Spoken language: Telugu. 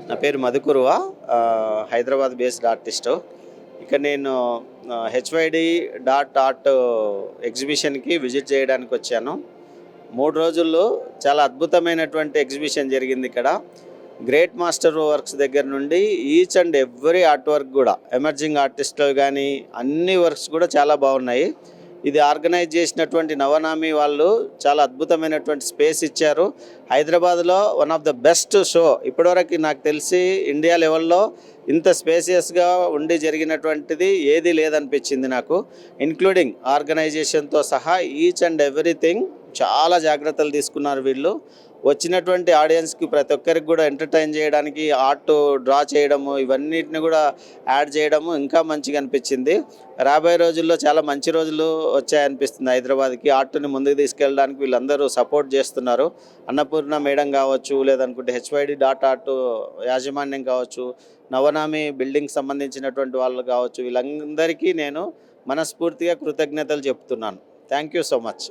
నా పేరు మధుకురువ. Hyderabad based artist. ఇక్కడ నేను హెచ్వైడి డాట్ ఆర్ట్ ఎగ్జిబిషన్కి విజిట్ చేయడానికి వచ్చాను. 3 రోజుల్లో చాలా అద్భుతమైనటువంటి ఎగ్జిబిషన్ జరిగింది ఇక్కడ. గ్రేట్ మాస్టర్ వర్క్స్ దగ్గర నుండి each and every art work కూడా, ఎమర్జింగ్ ఆర్టిస్టులు కానీ అన్ని వర్క్స్ కూడా చాలా బాగున్నాయి. ఇది ఆర్గనైజ్ చేసినటువంటి నవనామి వాళ్ళు చాలా అద్భుతమైనటువంటి స్పేస్ ఇచ్చారు. హైదరాబాద్లో one of the best show ఇప్పటివరకు నాకు తెలిసి ఇండియా లెవెల్లో ఇంత స్పేసియస్గా ఉండి జరిగినటువంటిది ఏది లేదనిపించింది నాకు. ఇంక్లూడింగ్ ఆర్గనైజేషన్తో సహా ఈచ్ అండ్ ఎవ్రీథింగ్ చాలా జాగ్రత్తలు తీసుకున్నారు వీళ్ళు. వచ్చినటువంటి ఆడియన్స్కి ప్రతి ఒక్కరికి కూడా ఎంటర్టైన్ చేయడానికి ఆర్ట్ డ్రా చేయడము, ఇవన్నిటిని కూడా యాడ్ చేయడము ఇంకా మంచిగా అనిపించింది. రాబోయే రోజుల్లో చాలా మంచి రోజులు వచ్చాయనిపిస్తుంది హైదరాబాద్కి. ఆర్ట్ని ముందుకు తీసుకెళ్ళడానికి వీళ్ళందరూ సపోర్ట్ చేస్తున్నారు. అన్నపూర్ణ మేడం కావచ్చు, లేదనుకుంటే హెచ్వైడి డాట్ ఆర్ట్ యాజమాన్యం కావచ్చు, నవనామి బిల్డింగ్ సంబంధించినటువంటి వాళ్ళు కావచ్చు, వీళ్ళందరికీ నేను మనస్ఫూర్తిగా కృతజ్ఞతలు చెప్తున్నాను. Thank you so much.